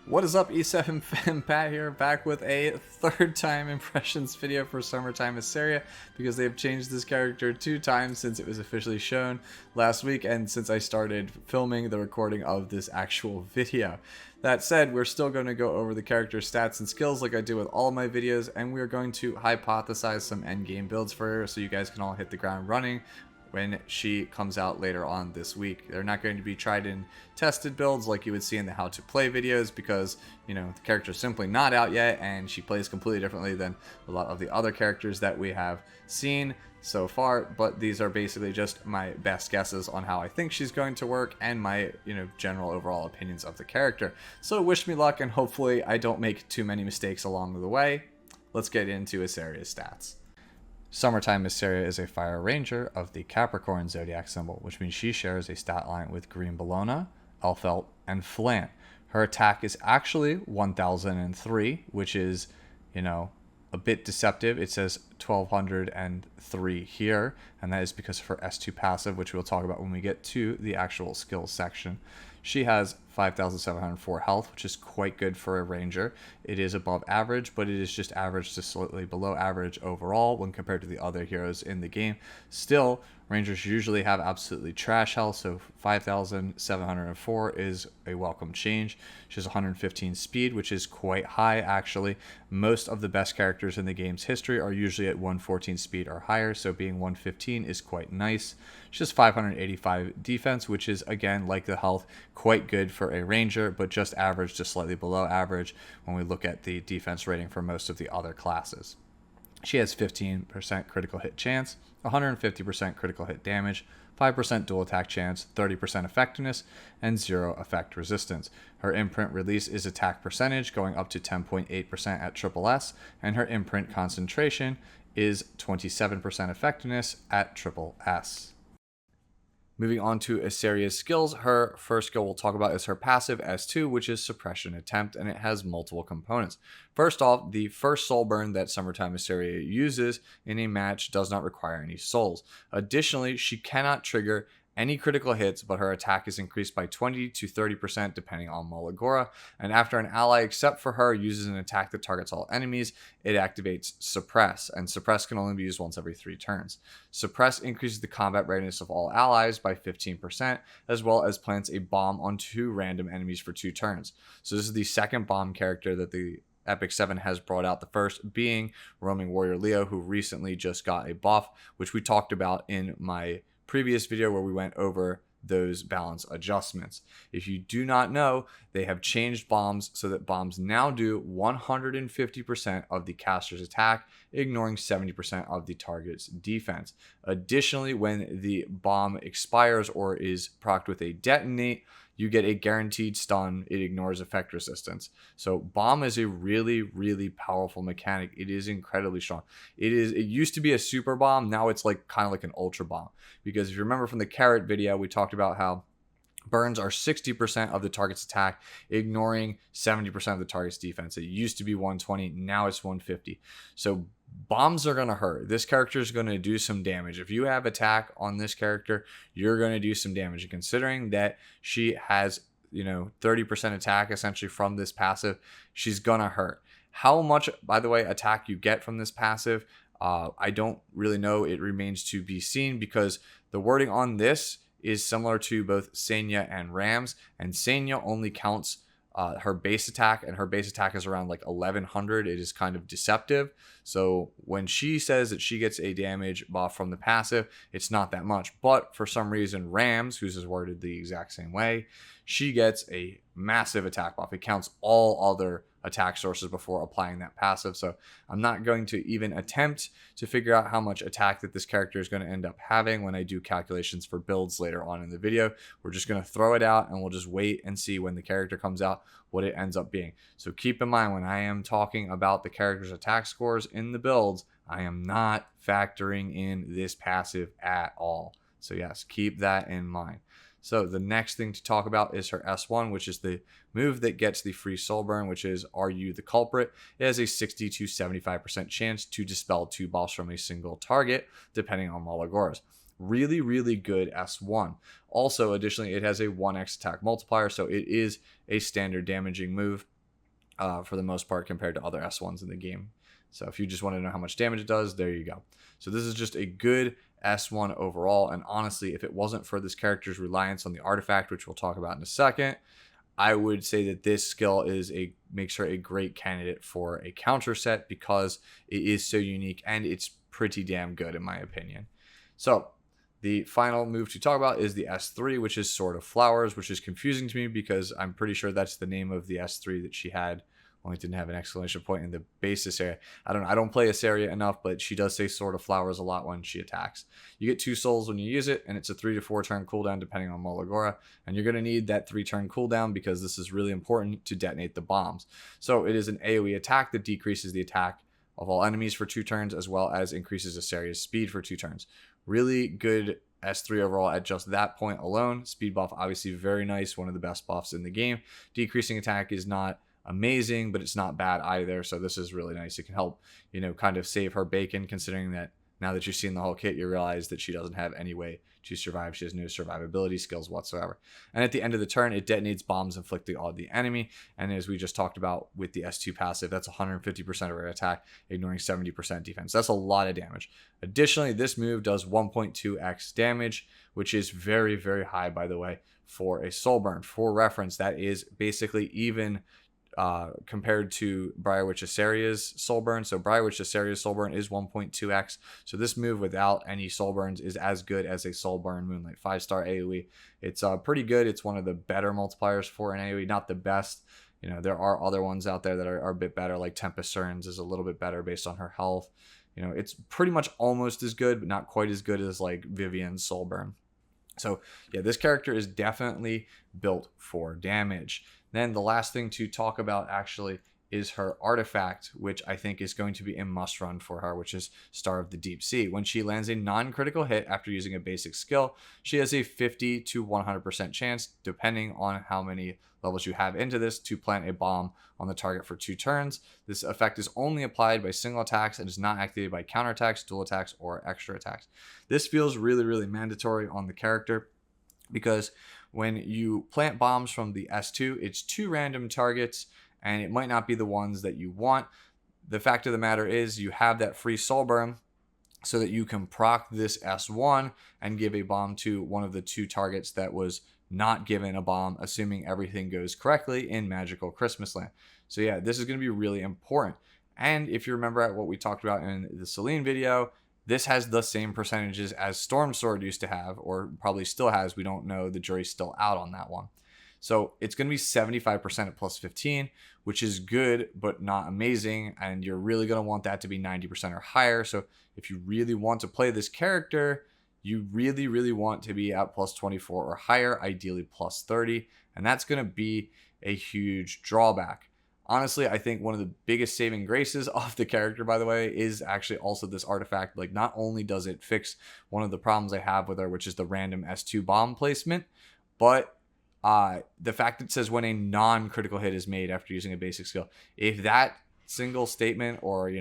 What is up, E7 fan? Pat here, back with a third time impressions video for Summertime Iseria, because they've changed this character 2 times since it was officially shown last week and since I started filming the recording of this actual video. That said, we're still going to go over the character's stats and skills like I do with all of my videos, and we're going to hypothesize some endgame builds for her so you guys can all hit the ground running when she comes out later on this week. They're not going to be tried and tested builds like you would see in the how to play videos, because, you know, the character's simply not out yet and she plays completely differently than a lot of the other characters that we have seen so far. But these are basically just my best guesses on how I think she's going to work and my, general overall opinions of the character. So wish me luck, and hopefully I don't make too many mistakes along the way. Let's get into Iseria's stats. Summertime Iseria is a Fire Ranger of the Capricorn zodiac symbol, which means she shares a stat line with Green Bologna, Elfelt, and Flant. Her attack is actually 1003, which is, a bit deceptive. It says 1203 here, and that is because of her S2 passive, which we'll talk about when we get to the actual skills section. She has 5,704 health, which is quite good for a ranger. It is above average, but it is just average to slightly below average overall when compared to the other heroes in the game. Still, rangers usually have absolutely trash health, so 5,704 is a welcome change. She has 115 speed, which is quite high actually. Most of the best characters in the game's history are usually at 114 speed or higher, so being 115 is quite nice. She has 585 defense, which is, again, like the health, quite good for a ranger, but just average to slightly below average when we look at the defense rating for most of the other classes. She has 15% critical hit chance, 150% critical hit damage, 5% dual attack chance, 30% effectiveness, and 0 effect resistance. Her imprint release is attack percentage, going up to 10.8% at triple S, and her imprint concentration is 27% effectiveness at triple S. Moving on to Iseria's skills, her first skill we'll talk about is her passive S2, which is Suppression Attempt, and it has multiple components. First off, the first soul burn that Summertime Iseria uses in a match does not require any souls. Additionally, she cannot trigger any critical hits, but her attack is increased by 20 to 30% depending on Malagora, and after an ally except for her uses an attack that targets all enemies, it activates Suppress, and Suppress can only be used once every 3 turns. Suppress increases the combat readiness of all allies by 15%, as well as plants a bomb on 2 random enemies for 2 turns. So this is the second bomb character that the Epic 7 has brought out, the first being Roaming Warrior Leo, who recently just got a buff, which we talked about in my previous video where we went over those balance adjustments. If you do not know, they have changed bombs so that bombs now do 150% of the caster's attack, ignoring 70% of the target's defense. Additionally, when the bomb expires or is procced with a detonate, you get a guaranteed stun. It ignores effect resistance. So bomb is a really, really powerful mechanic. It is incredibly strong. It used to be a super bomb. Now it's like kind of like an ultra bomb. Because if you remember from the carrot video, we talked about how burns are 60% of the target's attack, ignoring 70% of the target's defense. It used to be 120, now it's 150. So bombs are going to hurt. This character is going to do some damage. If you have attack on this character, you're going to do some damage. And considering that she has, 30% attack essentially from this passive, she's going to hurt. How much, by the way, attack you get from this passive, I don't really know. It remains to be seen, because the wording on this is similar to both Senya and Rams, and Senya only counts her base attack, and her base attack is around like 1100. It is kind of deceptive. So when she says that she gets a damage buff from the passive, it's not that much. But for some reason, Rams, whose is worded the exact same way, she gets a massive attack buff. It counts all other attack sources before applying that passive. So I'm not going to even attempt to figure out how much attack that this character is going to end up having when I do calculations for builds later on in the video. We're just going to throw it out, and we'll just wait and see when the character comes out what it ends up being. So keep in mind, when I am talking about the character's attack scores in the builds, I am not factoring in this passive at all. So yes, keep that in mind. So the next thing to talk about is her S1, which is the move that gets the free soul burn, which is Are You the Culprit? It has a 60 to 75% chance to dispel 2 buffs from a single target, depending on Malagoras. Really, really good S1. Also, additionally, it has a 1x attack multiplier, so it is a standard damaging move. for the most part compared to other S1s in the game. So if you just want to know how much damage it does, there you go. So this is just a good S1 overall. And honestly, if it wasn't for this character's reliance on the artifact, which we'll talk about in a second, I would say that this skill makes her a great candidate for a counter set because it is so unique and it's pretty damn good in my opinion. So the final move to talk about is the S3, which is Sword of Flowers, which is confusing to me because I'm pretty sure that's the name of the S3 that she had. Only didn't have an exclamation point in the basis area. I don't know. I don't play Iseria enough, but she does say Sword of Flowers a lot when she attacks. You get 2 souls when you use it, and it's a 3 to 4 turn cooldown depending on Molagora. And you're going to need that 3 turn cooldown because this is really important to detonate the bombs. So it is an AoE attack that decreases the attack of all enemies for 2 turns, as well as increases Iseria's speed for 2 turns. Really good S3 overall at just that point alone. Speed buff, obviously very nice, one of the best buffs in the game. Decreasing attack is not amazing, but it's not bad either. So this is really nice. It can help, kind of save her bacon, considering that now that you've seen the whole kit, you realize that she doesn't have any way to survive. She has no survivability skills whatsoever. And at the end of the turn, it detonates bombs inflicted on the enemy. And as we just talked about with the S2 passive, that's 150% of her attack, ignoring 70% defense. That's a lot of damage. Additionally, this move does 1.2x damage, which is very, very high, by the way, for a soul burn. For reference, that is basically even compared to Briarwitch Iseria's soul burn. So Briarwitch Iseria's soul burn is 1.2x. So this move without any soul burns is as good as a soul burn Moonlight 5-star AoE. It's pretty good. It's one of the better multipliers for an AoE, not the best. There are other ones out there that are a bit better, like Tempest Cerns is a little bit better based on her health. It's pretty much almost as good, but not quite as good as like Vivian's soul burn. So yeah, this character is definitely built for damage. Then the last thing to talk about actually is her artifact, which I think is going to be a must run for her, which is Star of the Deep Sea. When she lands a non-critical hit after using a basic skill, she has a 50 to 100% chance, depending on how many levels you have into this, to plant a bomb on the target for 2 turns. This effect is only applied by single attacks and is not activated by counterattacks, dual attacks, or extra attacks. This feels really, really mandatory on the character because when you plant bombs from the S2, it's 2 random targets, and it might not be the ones that you want. The fact of the matter is you have that free soul burn so that you can proc this S1 and give a bomb to one of the 2 targets that was not given a bomb, assuming everything goes correctly in Magical Christmas Land. So yeah, this is going to be really important. And if you remember at what we talked about in the Celine video, this has the same percentages as Storm Sword used to have, or probably still has. We don't know. The jury's still out on that one. So it's going to be 75% at plus 15, which is good, but not amazing. And you're really going to want that to be 90% or higher. So if you really want to play this character, you really, really want to be at plus 24 or higher, ideally plus 30. And that's going to be a huge drawback. Honestly, I think one of the biggest saving graces of the character, by the way, is actually also this artifact. Like, not only does it fix one of the problems I have with her, which is the random S2 bomb placement, but the fact that it says when a non-critical hit is made after using a basic skill. If that single statement or,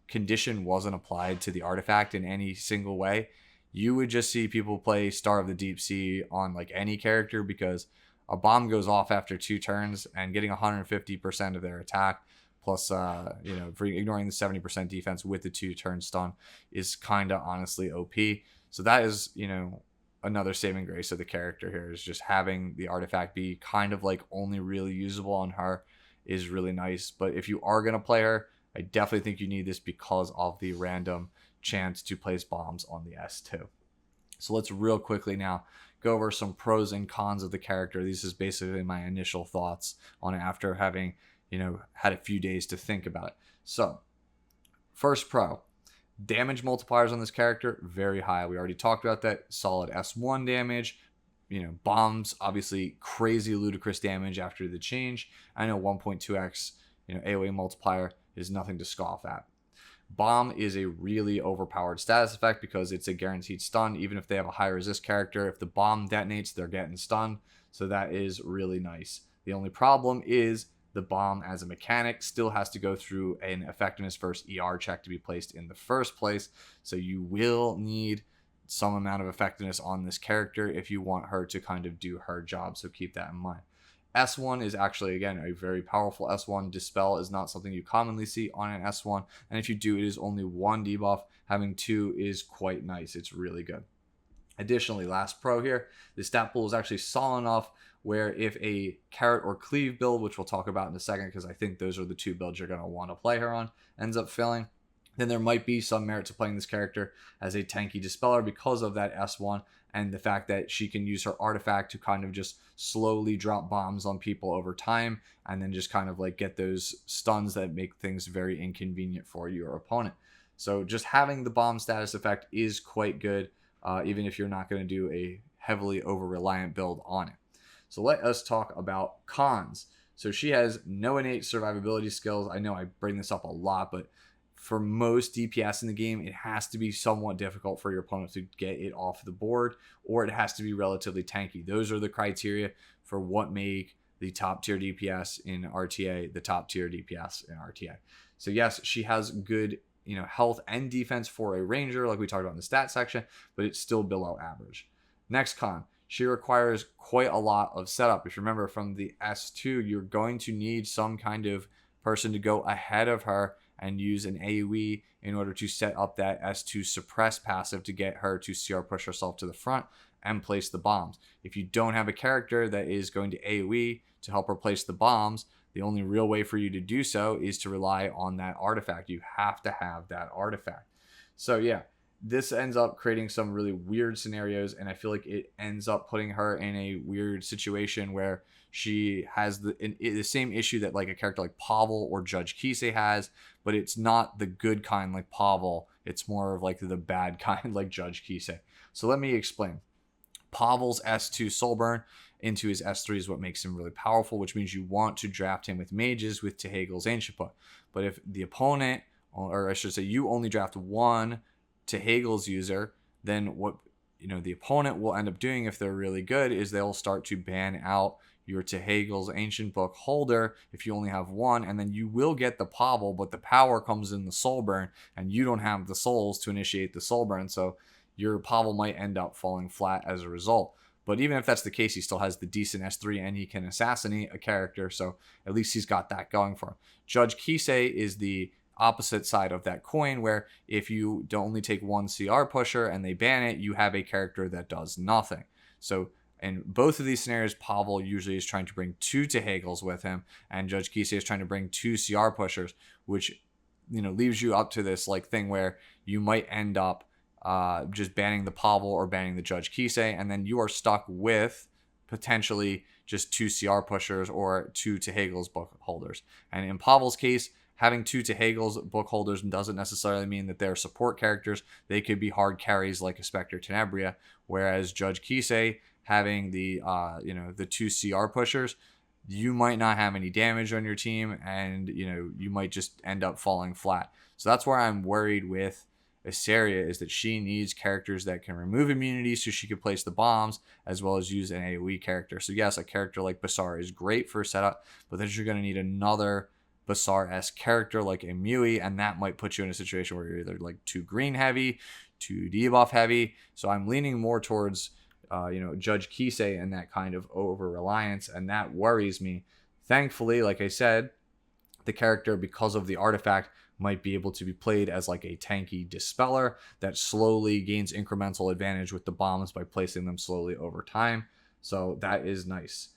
condition wasn't applied to the artifact in any single way, you would just see people play Star of the Deep Sea on like any character, because a bomb goes off after 2 turns, and getting 150% of their attack plus, for ignoring the 70% defense with the 2-turn stun is kind of honestly OP. So that is, another saving grace of the character here, is just having the artifact be kind of like only really usable on her is really nice. But if you are going to play her, I definitely think you need this because of the random chance to place bombs on the S2. So let's real quickly now go over some pros and cons of the character. This is basically my initial thoughts on it after having, had a few days to think about it. So, first pro, damage multipliers on this character, very high. We already talked about that. Solid S1 damage. Bombs, obviously crazy ludicrous damage after the change. I know 1.2x, AoE multiplier is nothing to scoff at. Bomb is a really overpowered status effect because it's a guaranteed stun. Even if they have a high resist character, if the bomb detonates, they're getting stunned. So that is really nice. The only problem is the bomb as a mechanic still has to go through an effectiveness first ER check to be placed in the first place. So you will need some amount of effectiveness on this character if you want her to kind of do her job. So keep that in mind. S1 is actually, again, a very powerful S1. Dispel is not something you commonly see on an S1. And if you do, it is only 1 debuff. Having 2 is quite nice. It's really good. Additionally, last pro here, the stat pool is actually solid enough where if a carrot or cleave build, which we'll talk about in a second because I think those are the 2 builds you're going to want to play her on, ends up failing, then there might be some merit to playing this character as a tanky dispeller because of that S1 and the fact that she can use her artifact to kind of just slowly drop bombs on people over time and then just kind of like get those stuns that make things very inconvenient for your opponent. So just having the bomb status effect is quite good, even if you're not going to do a heavily over-reliant build on it. So let us talk about cons. So she has no innate survivability skills. I know I bring this up a lot, but for most DPS in the game, it has to be somewhat difficult for your opponent to get it off the board, or it has to be relatively tanky. Those are the criteria for what make the top tier DPS in RTA the top tier DPS in RTA. So yes, she has good health and defense for a ranger, like we talked about in the stat section, but it's still below average. Next con, she requires quite a lot of setup. If you remember from the S2, you're going to need some kind of person to go ahead of her and use an AoE in order to set up that S2 suppress passive to get her to CR push herself to the front and place the bombs. If you don't have a character that is going to AoE to help her place the bombs, the only real way for you to do so is to rely on that artifact. You have to have that artifact. So yeah, this ends up creating some really weird scenarios, and I feel like it ends up putting her in a weird situation where she has the same issue that like a character like Pavel or Judge Kisei has, but it's not the good kind like Pavel. It's more of like the bad kind like Judge Kisei. So let me explain. Pavel's S2 Soulburn into his S3 is what makes him really powerful, which means you want to draft him with mages with Tehagel's Ancient Book. But if the opponent, or I should say you only draft one Tehagel's user, then what the opponent will end up doing if they're really good is they'll start to ban out your Tehagel's Ancient Book holder if you only have one, and then you will get the Pavel, but the power comes in the Soulburn, and you don't have the souls to initiate the Soulburn, so your Pavel might end up falling flat as a result. But even if that's the case, he still has the decent S3 and he can assassinate a character, so at least he's got that going for him. Judge Kisei is the opposite side of that coin, where if you don't only take one CR pusher and they ban it, you have a character that does nothing. So in both of these scenarios, Pavel usually is trying to bring 2 Tehagels with him, and Judge Kisei is trying to bring 2 CR pushers, which leaves you up to this like thing where you might end up just banning the Pavel or banning the Judge Kisei, and then you are stuck with potentially just 2 CR pushers or 2 Tehagel's book holders. And in Pavel's case, having 2 Tehagel's book holders doesn't necessarily mean that they're support characters. They could be hard carries like a Spectre Tenebria, whereas Judge Kisei having the 2 CR pushers, you might not have any damage on your team, and you might just end up falling flat. So that's where I'm worried with Iseria, is that she needs characters that can remove immunity so she can place the bombs, as well as use an AoE character. So yes, a character like Basar is great for setup, but then you're going to need another Basar-esque character like a Mui, and that might put you in a situation where you're either like too green heavy, too debuff heavy. So I'm leaning more towards Judge Kisei and that kind of over-reliance, and that worries me. Thankfully, like I said, the character, because of the artifact, might be able to be played as like a tanky dispeller that slowly gains incremental advantage with the bombs by placing them slowly over time. So that is nice.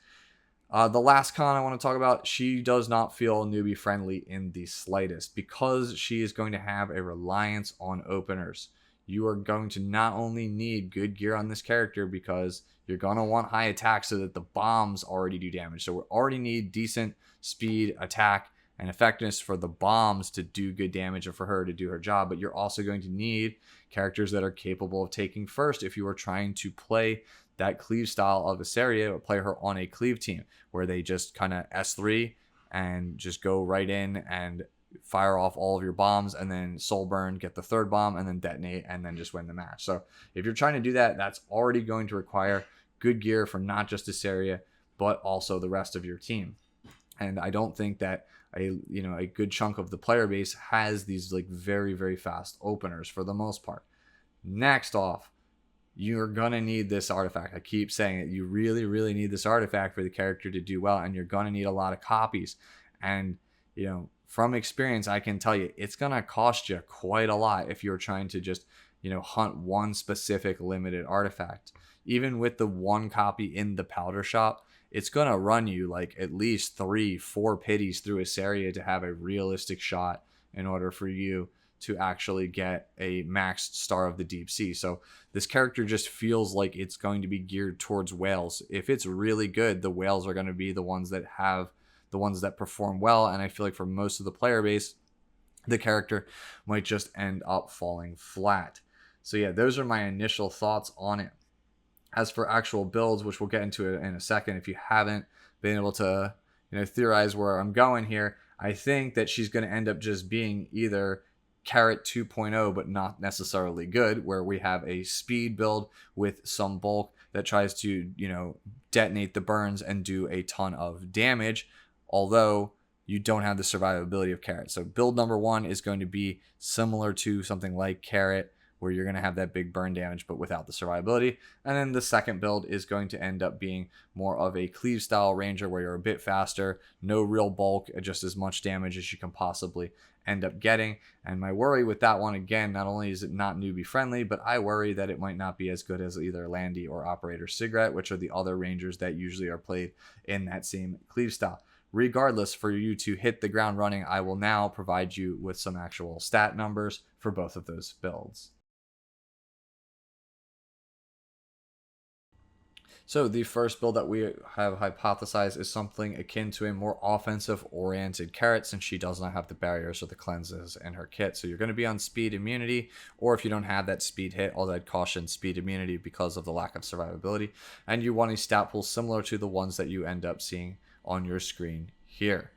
The last con I want to talk about, she does not feel newbie friendly in the slightest, because she is going to have a reliance on openers. You are going to not only need good gear on this character, because you're going to want high attack so that the bombs already do damage. So we already need decent speed, attack, and effectiveness for the bombs to do good damage and for her to do her job. But you're also going to need characters that are capable of taking first if you are trying to play that cleave style of Iseria, or play her on a cleave team where they just kind of S3 and just go right in and fire off all of your bombs, and then soul burn, get the 3rd bomb, and then detonate, and then just win the match. So if you're trying to do that, that's already going to require good gear for not just Iseria, but also the rest of your team. And I don't think that a good chunk of the player base has these like very, very fast openers for the most part. Next off, you're gonna need this artifact. I keep saying it. You really, really need this artifact for the character to do well, and you're gonna need a lot of copies. And from experience, I can tell you it's gonna cost you quite a lot if you're trying to just hunt one specific limited artifact. Even with the one copy in the powder shop, it's gonna run you like at least 3-4 pities through Iseria to have a realistic shot in order for you to actually get a maxed Star of the Deep Sea. So this character just feels like it's going to be geared towards whales. If it's really good, the whales are going to be the ones that perform well. And I feel like for most of the player base, the character might just end up falling flat. So yeah, those are my initial thoughts on it. As for actual builds, which we'll get into in a second, if you haven't been able to theorize where I'm going here, I think that she's going to end up just being either Carrot 2.0, but not necessarily good, where we have a speed build with some bulk that tries to detonate the burns and do a ton of damage, although you don't have the survivability of Carrot. So build number 1 is going to be similar to something like Carrot, where you're going to have that big burn damage but without the survivability. And then the second build is going to end up being more of a cleave style ranger, where you're a bit faster, no real bulk, just as much damage as you can possibly end up getting. And my worry with that one, again, not only is it not newbie friendly, but I worry that it might not be as good as either Landy or Operator Cigarette, which are the other rangers that usually are played in that same cleave style. Regardless, for you to hit the ground running, I will now provide you with some actual stat numbers for both of those builds. So the first build that we have hypothesized is something akin to a more offensive-oriented Carrot, since she does not have the barriers or the cleanses in her kit. So you're going to be on speed immunity, or if you don't have that speed hit, all that caution speed immunity because of the lack of survivability. And you want a stat pool similar to the ones that you end up seeing on your screen here.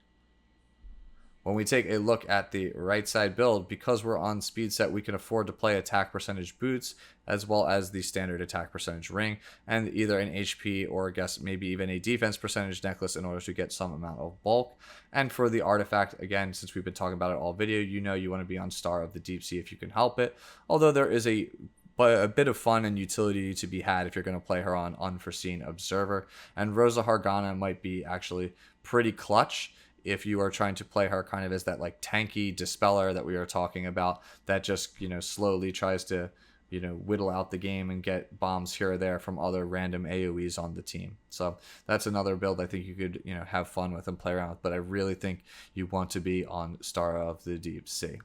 When we take a look at the right side build, because we're on speed set, we can afford to play attack percentage boots as well as the standard attack percentage ring, and either an HP or I guess maybe even a defense percentage necklace in order to get some amount of bulk. And for the artifact, again, since we've been talking about it all video, you want to be on Star of the Deep Sea if you can help it. Although there is a bit of fun and utility to be had if you're going to play her on Unforeseen Observer. And Rosa Hargana might be actually pretty clutch if you are trying to play her kind of as that like tanky dispeller that we are talking about, that just slowly tries to whittle out the game and get bombs here or there from other random AoEs on the team. So that's another build I think you could have fun with and play around with, but I really think you want to be on Star of the Deep Sea.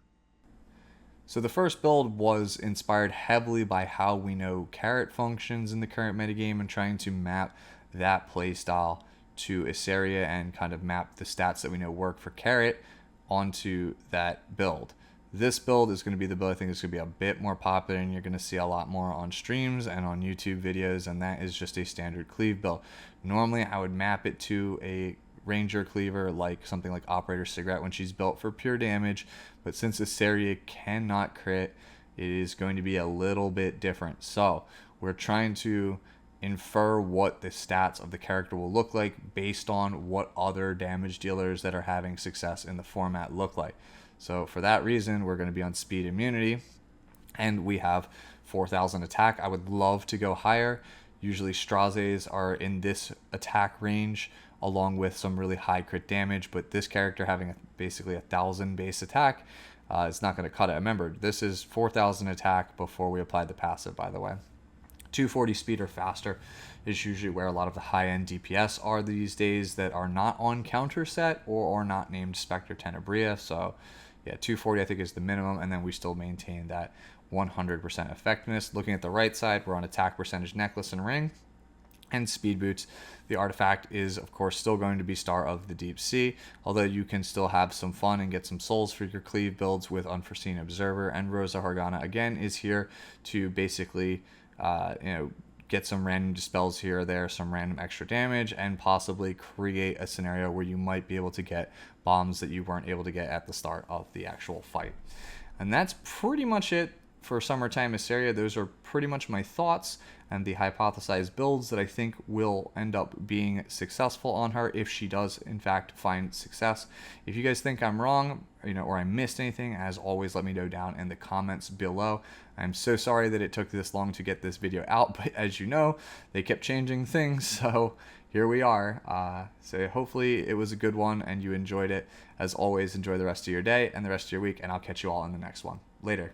So the first build was inspired heavily by how we know Carrot functions in the current metagame and trying to map that playstyle to Iseria and kind of map the stats that we know work for Carrot onto that build. This build is going to be the build I think is going to be a bit more popular, and you're going to see a lot more on streams and on YouTube videos, and that is just a standard cleave build. Normally I would map it to a ranger cleaver like something like Operator Cigarette when she's built for pure damage, but since Iseria cannot crit, it is going to be a little bit different. So we're trying to infer what the stats of the character will look like based on what other damage dealers that are having success in the format look like. So for that reason, we're going to be on speed immunity, and we have 4,000 attack. I would love to go higher. Usually Strazes are in this attack range along with some really high crit damage, but this character having basically 1,000 base attack is not going to cut it. Remember, this is 4,000 attack before we apply the passive, by the way. 240 speed or faster is usually where a lot of the high-end DPS are these days that are not on counter set or not named Spectre Tenebria. So yeah, 240 I think is the minimum, and then we still maintain that 100% effectiveness. Looking at the right side, we're on attack percentage necklace and ring and speed boots. The artifact is of course still going to be Star of the Deep Sea, although you can still have some fun and get some souls for your cleave builds with Unforeseen Observer. And Rosa Hargana again is here to basically get some random dispels here or there, some random extra damage, and possibly create a scenario where you might be able to get bombs that you weren't able to get at the start of the actual fight. And that's pretty much it for Summertime Iseria, those are pretty much my thoughts and the hypothesized builds that I think will end up being successful on her if she does in fact find success. If you guys think I'm wrong, or I missed anything, as always, let me know down in the comments below. I'm so sorry that it took this long to get this video out, but as you know, they kept changing things, so here we are. So hopefully it was a good one and you enjoyed it. As always, enjoy the rest of your day and the rest of your week, and I'll catch you all in the next one. Later.